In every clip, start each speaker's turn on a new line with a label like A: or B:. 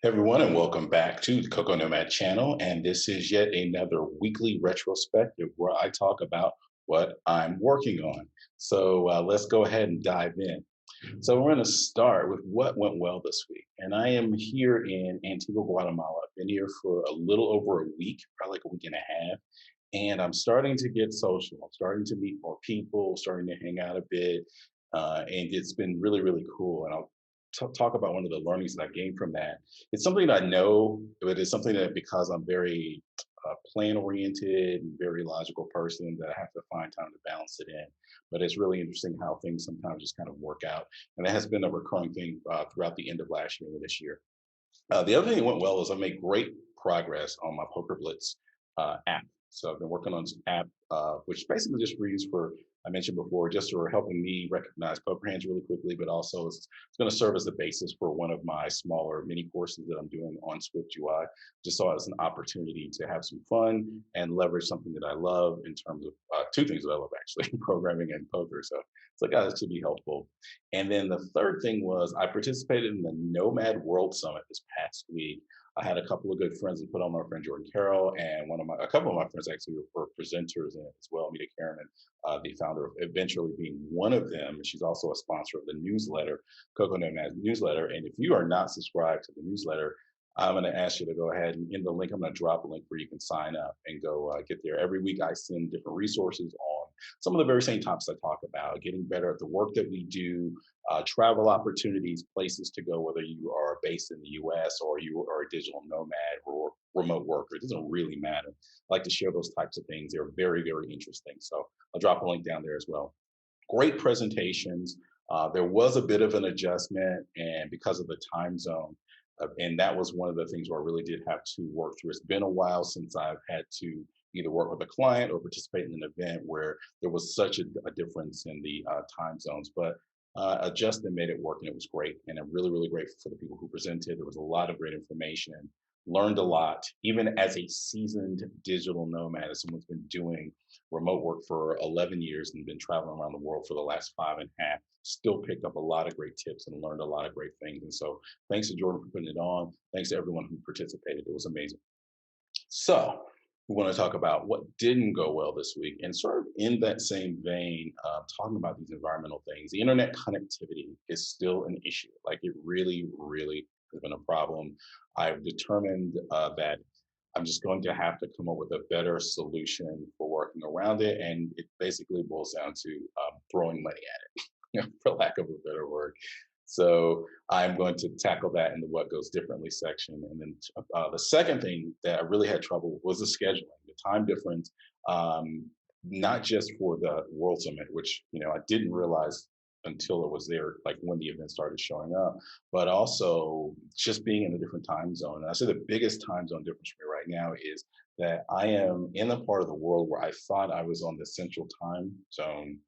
A: Everyone, and welcome back to the Coco Nomad channel. And this is yet another weekly retrospective where I talk about what I'm working on. So let's go ahead and dive in. So we're going to start with what went well this week. And I am here in Antigua, Guatemala. I've been here for a little over a week, probably like a week and a half. And I'm starting to get social. I'm starting to meet more people, starting to hang out a bit. And it's been really, really cool. And I'll talk about one of the learnings that I've gained from that. It's something that I know, but it's something that because I'm very plan oriented and very logical person that I have to find time to balance it in. But it's really interesting how things sometimes just kind of work out. And that has been a recurring thing throughout the end of last year and this year. The other thing that went well is I made great progress on my Poker Blitz app. So I've been working on this app, which basically just reads for, I mentioned before, just for helping me recognize poker hands really quickly, but also it's going to serve as the basis for one of my smaller mini courses that I'm doing on Swift UI. Just saw it as an opportunity to have some fun and leverage something that I love in terms of two things that I love actually, programming and poker. So it's like, this could be helpful. And then the third thing was I participated in the Nomad World Summit this past week. I had a couple of good friends that put on my friend Jordan Carroll, and a couple of my friends actually were presenters in it as well. Mita Karen, the founder of Eventually being one of them. She's also a sponsor of the newsletter, Coco Nomad newsletter. And if you are not subscribed to the newsletter, I'm going to ask you to go ahead and in the link, I'm going to drop a link where you can sign up and go get there. Every week I send different resources on some of the very same topics I talk about, getting better at the work that we do, travel opportunities, places to go, whether you are based in the US or you are a digital nomad or remote worker. It doesn't really matter. I like to share those types of things. They're very, very interesting. So I'll drop a link down there as well. Great presentations. There was a bit of an adjustment, and because of the time zone, and that was one of the things where I really did have to work through. It's been a while since I've had to either work with a client or participate in an event where there was such a difference in the time zones. But adjusted made it work, and it was great. And I'm really, really grateful for the people who presented. There was a lot of great information. Learned a lot, even as a seasoned digital nomad, as someone's been doing remote work for 11 years and been traveling around the world for the last 5.5, still picked up a lot of great tips and learned a lot of great things. And so thanks to Jordan for putting it on. Thanks to everyone who participated. It was amazing. So we want to talk about what didn't go well this week, and sort of in that same vein, talking about these environmental things. The internet connectivity is still an issue. Like it really, really has been a problem. I've determined that I'm just going to have to come up with a better solution for working around it, and it basically boils down to throwing money at it, for lack of a better word. So I'm going to tackle that in the what goes differently section. And then the second thing that I really had trouble with was the scheduling, the time difference, not just for the World Summit, which, I didn't realize until it was there, like when the event started showing up, but also just being in a different time zone. And I say the biggest time zone difference for me right now is that I am in a part of the world where I thought I was on the central time zone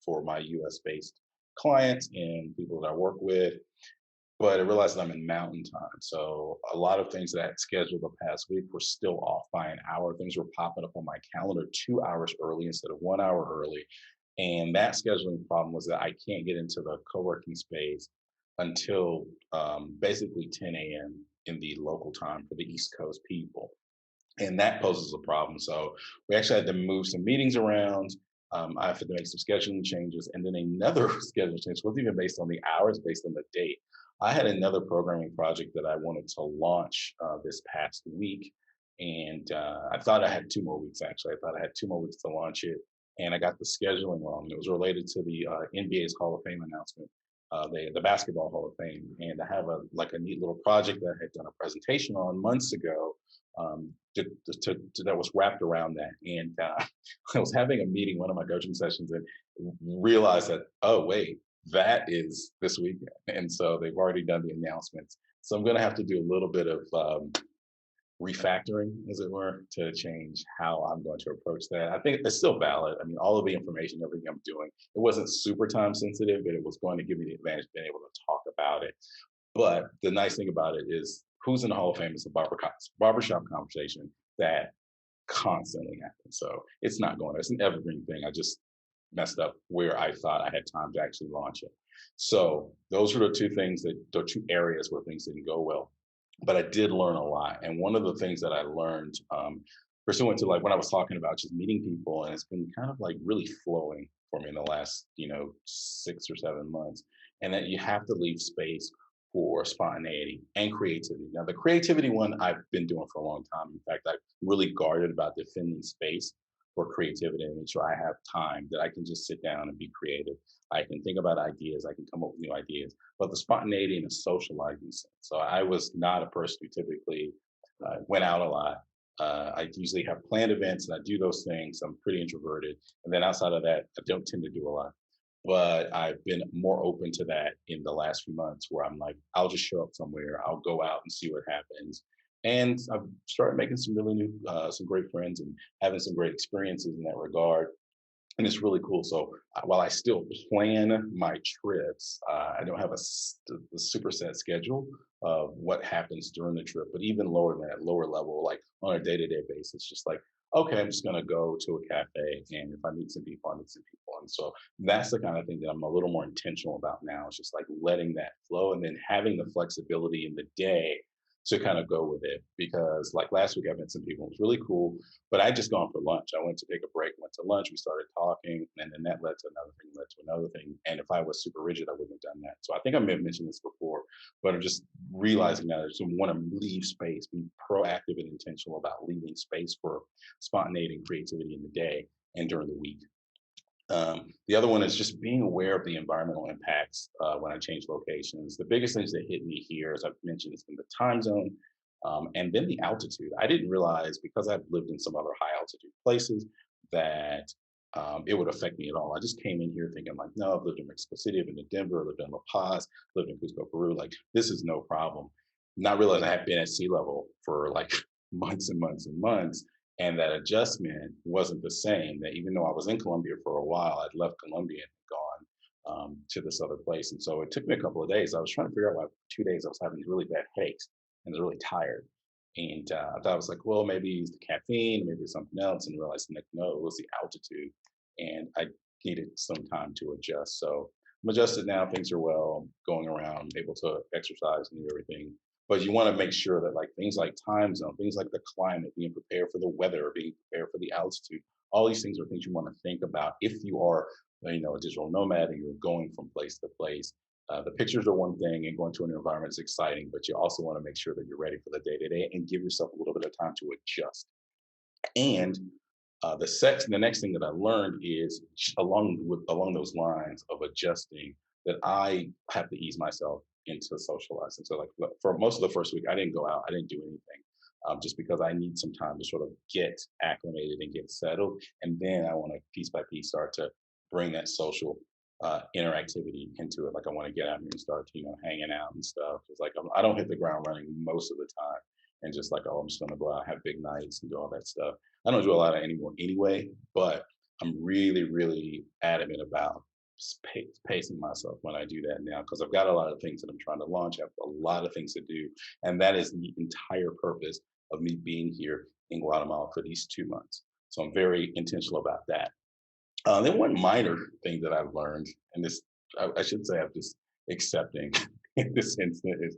A: for my US based clients and people that I work with, but I realized that I'm in mountain time. So a lot of things that I had scheduled the past week were still off by an hour. Things were popping up on my calendar 2 hours early instead of 1 hour early. And that scheduling problem was that I can't get into the co-working space until basically 10 a.m. in the local time for the East Coast people. And that poses a problem. So we actually had to move some meetings around. I have to make some scheduling changes, and then another scheduling change wasn't even based on the hours, based on the date. I had another programming project that I wanted to launch this past week, and I thought I had 2 more weeks. Actually, I thought I had 2 more weeks to launch it, and I got the scheduling wrong. It was related to the NBA's Hall of Fame announcement, the Basketball Hall of Fame, and I have a neat little project that I had done a presentation on months ago that was wrapped around that. And I was having a meeting, one of my coaching sessions, and realized that, oh, wait, that is this weekend. And so they've already done the announcements. So I'm going to have to do a little bit of refactoring, as it were, to change how I'm going to approach that. I think it's still valid. I mean, all of the information, everything I'm doing, it wasn't super time sensitive, but it was going to give me the advantage of being able to talk about it. But the nice thing about it is who's in the Hall of Fame is a barbershop conversation that constantly happens. So it's not going, it's an evergreen thing. I just messed up where I thought I had time to actually launch it. So those are the two areas where things didn't go well. but I did learn a lot. And one of the things that I learned, pursuant to like what I was talking about, just meeting people, and it's been kind of like really flowing for me in the last, 6 or 7 months, and that you have to leave space for spontaneity and creativity. Now, the creativity one I've been doing for a long time. In fact, I'm really guarded about defending space for creativity and make sure I have time that I can just sit down and be creative. I can think about ideas. I can come up with new ideas, but the spontaneity and the socializing sense. So I was not a person who typically went out a lot. I usually have planned events and I do those things. I'm pretty introverted. And then outside of that, I don't tend to do a lot. But I've been more open to that in the last few months where I'm like, I'll just show up somewhere, I'll go out and see what happens. And I've started making some really new, some great friends and having some great experiences in that regard, and it's really cool. So while I still plan my trips, I don't have a super set schedule of what happens during the trip. But even lower than that, lower level, like on a day-to-day basis, just like, okay, I'm just gonna go to a cafe, and if I meet some people, I meet some people. And so that's the kind of thing that I'm a little more intentional about now. It's just like letting that flow, and then having the flexibility in the day to kind of go with it. Because like last week, I met some people. It was really cool, but I just gone for lunch. I went to take a break, went to lunch, we started talking, and then that led to another thing, led to another thing. And if I was super rigid, I wouldn't have done that. So I think I may have mentioned this before, but I'm just realizing that I just want to leave space, be proactive and intentional about leaving space for spontaneity and creativity in the day and during the week. The other one is just being aware of the environmental impacts when I change locations. The biggest things that hit me here, as I've mentioned, has been the time zone, and then the altitude. I didn't realize, because I've lived in some other high altitude places, that it would affect me at all. I just came in here thinking like, no, I've lived in Mexico City, I've been to Denver, lived in La Paz, lived in Cusco, Peru. Like, this is no problem. Not realizing I had been at sea level for like months and months and months, and that adjustment wasn't the same. That even though I was in Colombia for a while, I'd left Colombia and gone to this other place. And so it took me a couple of days. I was trying to figure out why 2 days I was having these really bad headaches and was really tired. And I thought, I was like, well, maybe it's the caffeine, maybe it's something else, and realized like, no, it was the altitude, and I needed some time to adjust. So I'm adjusted now. Things are well, going around, able to exercise and do everything. But you want to make sure that like things like time zone, things like the climate, being prepared for the weather, being prepared for the altitude, all these things are things you want to think about if you are, a digital nomad and you're going from place to place. The pictures are one thing, and going to an environment is exciting, but you also want to make sure that you're ready for the day to day and give yourself a little bit of time to adjust. And the next thing that I learned is along those lines of adjusting, that I have to ease myself into socializing. So like for most of the first week, I didn't go out, I didn't do anything, just because I need some time to sort of get acclimated and get settled, and then I want to piece by piece start to bring that social interactivity into it. Like I want to get out here and start, hanging out and stuff. It's like I don't hit the ground running most of the time, and just like, oh, I'm just gonna go out, have big nights, and do all that stuff. I don't do a lot of anymore anyway, but I'm really, really adamant about pacing myself when I do that now, because I've got a lot of things that I'm trying to launch. I have a lot of things to do, and that is the entire purpose of me being here in Guatemala for these 2 months. So I'm very intentional about that. Then one minor thing that I've learned, and this I should say I'm just accepting in this instance, is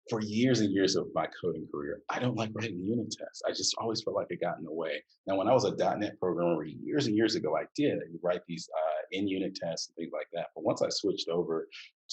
A: for years and years of my coding career, I don't like writing unit tests. I just always felt like it got in the way. Now, when I was a .NET programmer years and years ago, I did. I would write these in-unit tests and things like that. But once I switched over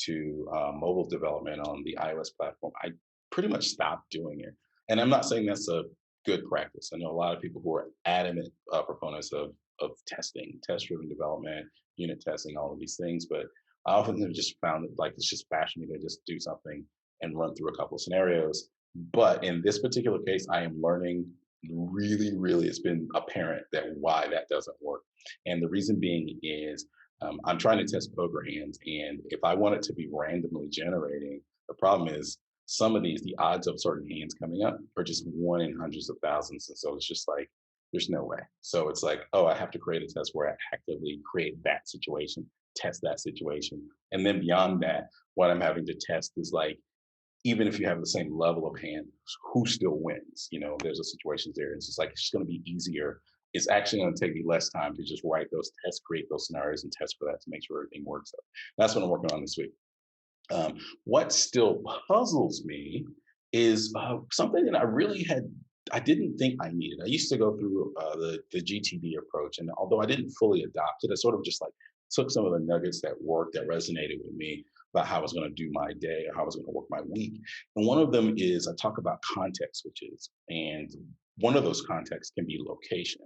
A: to mobile development on the iOS platform, I pretty much stopped doing it. And I'm not saying that's a good practice. I know a lot of people who are adamant proponents of testing, test-driven development, unit testing, all of these things. But I often have just found that like it's just fashionable to just do something and run through a couple of scenarios. But in this particular case, I am learning really, really, it's been apparent that why that doesn't work. And the reason being is I'm trying to test poker hands. And if I want it to be randomly generating, the problem is some of these, the odds of certain hands coming up are just one in hundreds of thousands. And so it's just like, there's no way. So it's like, oh, I have to create a test where I actively create that situation, test that situation. And then beyond that, what I'm having to test is like, even if you have the same level of hand, who still wins? There's a situation there. It's just like it's just going to be easier. It's actually going to take me less time to just write those tests, create those scenarios, and test for that to make sure everything works. So that's what I'm working on this week. What still puzzles me is something that I didn't think I needed. I used to go through the GTD approach, and although I didn't fully adopt it, I sort of just like took some of the nuggets that worked that resonated with me about how I was going to do my day or how I was going to work my week. And one of them is I talk about context switches, and one of those contexts can be location.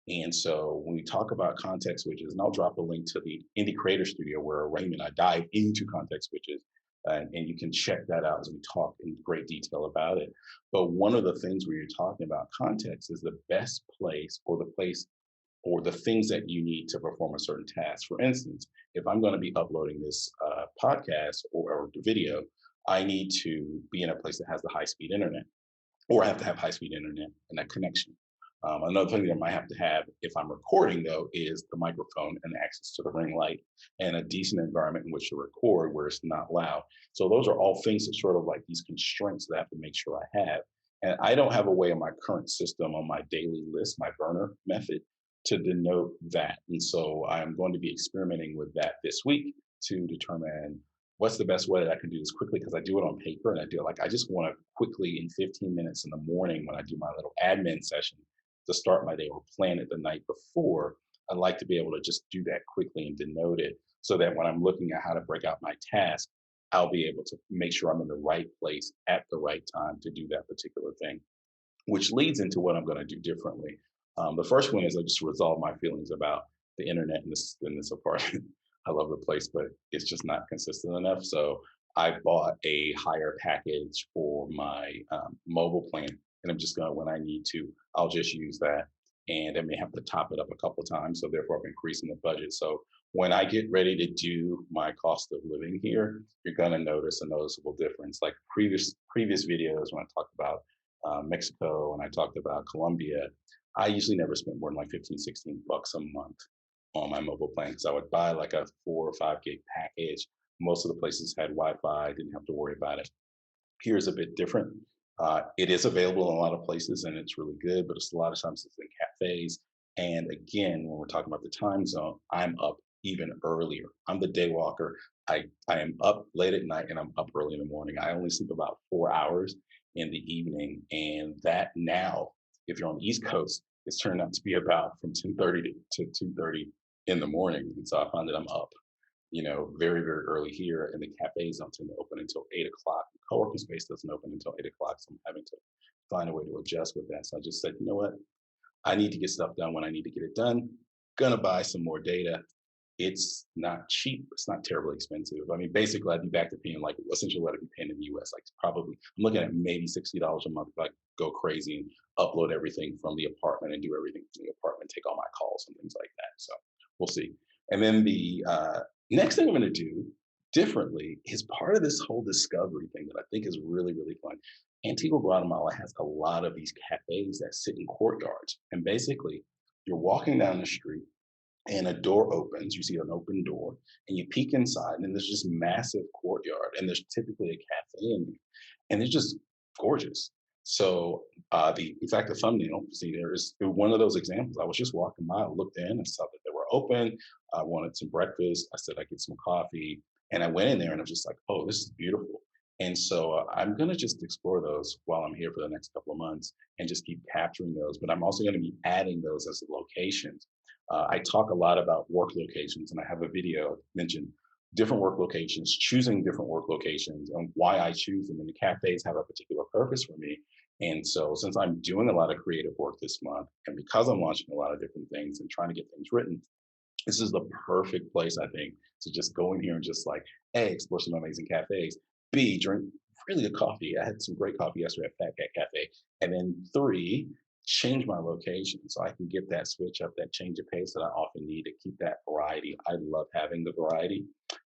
A: And so when we talk about context switches, and I'll drop a link to the Indie Creator Studio where Raymond and I dive into context switches, and you can check that out as we talk in great detail about it. But one of the things where you're talking about context is the best place or the things that you need to perform a certain task. For instance, if I'm going to be uploading this podcast or video, I need to be in a place that has the high speed internet, or I have to have high speed internet and that connection. Another thing that I might have to have if I'm recording, though, is the microphone and access to the ring light and a decent environment in which to record where it's not loud. So those are all things that sort of like these constraints that I have to make sure I have. And I don't have a way in my current system on my daily list, my burner method, to denote that. And so I'm going to be experimenting with that this week to determine what's the best way that I can do this quickly, because I do it on paper and I do it like I just want to quickly in 15 minutes in the morning when I do my little admin session to start my day or plan it the night before. I'd like to be able to just do that quickly and denote it so that when I'm looking at how to break out my task, I'll be able to make sure I'm in the right place at the right time to do that particular thing, which leads into what I'm going to do differently. The first one is I just resolve my feelings about the internet in this apartment. I love the place, but it's just not consistent enough. So I bought a higher package for my mobile plan, and I'm just going to, when I need to, I'll just use that. And I may have to top it up a couple of times. So therefore, I'm increasing the budget. So when I get ready to do my cost of living here, you're going to notice a noticeable difference. Like previous videos when I talked about Mexico and I talked about Colombia, I usually never spent more than like 15, 16 bucks a month on my mobile plan because I would buy like a 4 or 5 gig package. Most of the places had Wi-Fi, didn't have to worry about it. Here is a bit different. It is available in a lot of places and it's really good, but it's a lot of times it's in cafes. And again, when we're talking about the time zone, I'm up even earlier. I'm the day walker. I am up late at night and I'm up early in the morning. I only sleep about 4 hours in the evening. And that now, if you're on the East Coast, it's turned out to be about from 10:30 to 2:30 in the morning. And so I find that I'm up, very, very early here, and the cafes don't tend to open until 8 o'clock. The co-working space doesn't open until 8 o'clock, so I'm having to find a way to adjust with that. So I just said, you know what? I need to get stuff done when I need to get it done. Gonna buy some more data. It's not cheap. It's not terribly expensive. I mean, basically, I'd be back to paying like essentially what I'd be paying in the US. Like probably, I'm looking at maybe $60 a month if I go crazy and upload everything from the apartment and do everything from the apartment, take all my calls and things like that. So we'll see. And then the next thing I'm going to do differently is part of this whole discovery thing that I think is really, really fun. Antigua, Guatemala has a lot of these cafes that sit in courtyards. And basically, you're walking down the street and a door opens. You see an open door, and you peek inside, and there's this massive courtyard, and there's typically a cafe in there, and it's just gorgeous. So, in fact, the thumbnail, see, there is one of those examples. I was just walking by, I looked in, and saw that they were open. I wanted some breakfast. I said I'd get some coffee, and I went in there, and I was just like, oh, this is beautiful. And so I'm going to just explore those while I'm here for the next couple of months and just keep capturing those. But I'm also going to be adding those as locations. I talk a lot about work locations, and I have a video mentioned different work locations, choosing different work locations, and why I choose them. And the cafes have a particular purpose for me. And so, since I'm doing a lot of creative work this month, and because I'm launching a lot of different things and trying to get things written, this is the perfect place, I think, to just go in here and just like, A, explore some amazing cafes, B, drink really good coffee. I had some great coffee yesterday at Fat Cat Cafe. And then three, change my location so I can get that switch up, that change of pace that I often need to keep that variety. I love having the variety.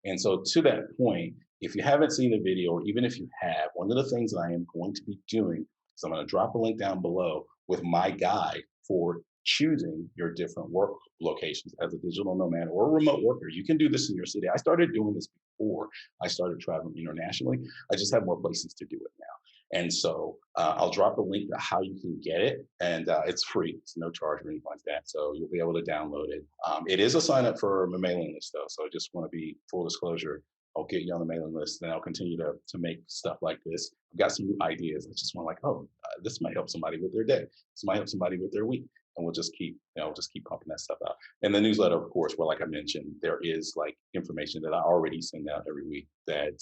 A: And so to that point, if you haven't seen the video, or even if you have, one of the things that I am going to be doing is I'm going to drop a link down below with my guide for choosing your different work locations as a digital nomad or a remote worker. You can do this in your city. I started doing this before I started traveling internationally. I just have more places to do it now. And so I'll drop a link to how you can get it, and it's free. It's no charge or anything like that. So you'll be able to download it. It is a sign up for my mailing list, though. So I just want to be full disclosure. I'll get you on the mailing list, and I'll continue to make stuff like this. I've got some new ideas. I just want like, oh, this might help somebody with their day. This might help somebody with their week, and we'll just keep just keep pumping that stuff out. And the newsletter, of course, where like I mentioned, there is like information that I already send out every week that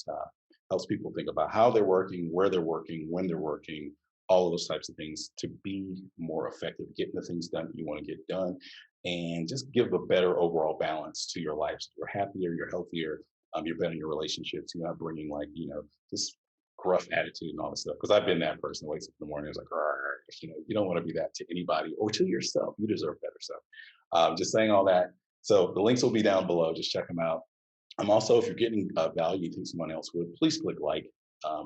A: helps people think about how they're working, where they're working, when they're working, all of those types of things to be more effective, getting the things done that you want to get done, and just give a better overall balance to your life. So you're happier, you're healthier, you're better in your relationships. You're not bringing like this gruff attitude and all this stuff. Because I've been that person who wakes up in the morning and is like, "Arr," you don't want to be that to anybody or to yourself. You deserve better. So, just saying all that. So the links will be down below. Just check them out. Also, if you're getting value you think someone else would, please click like.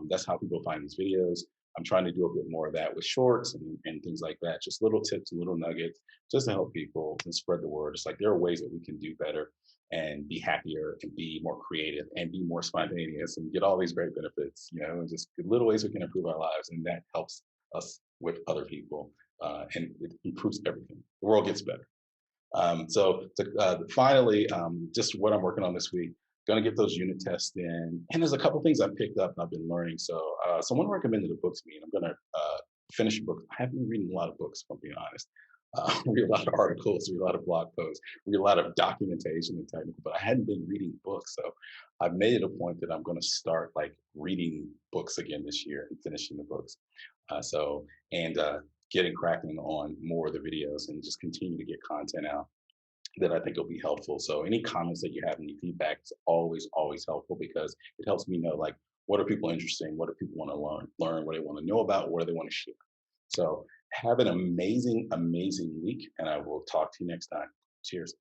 A: That's how people find these videos. I'm trying to do a bit more of that with shorts and things like that. Just little tips and little nuggets just to help people and spread the word. It's like there are ways that we can do better and be happier and be more creative and be more spontaneous and get all these great benefits, and just little ways we can improve our lives. And that helps us with other people. And it improves everything. The world gets better. Finally, just what I'm working on this week, going to get those unit tests in. And there's a couple things I've picked up and I've been learning. So someone recommended a book to me, and I'm going to finish a book. I haven't been reading a lot of books, if I'm being honest. Read a lot of articles, read a lot of blog posts, read a lot of documentation and technical, but I hadn't been reading books. So I've made it a point that I'm going to start like reading books again this year and finishing the books. And getting cracking on more of the videos and just continue to get content out that I think will be helpful. So any comments that you have, any feedback is always, always helpful because it helps me know like what are people interested in, what do people want to learn, what they want to know about, what do they want to share. So have an amazing, amazing week, and I will talk to you next time. Cheers.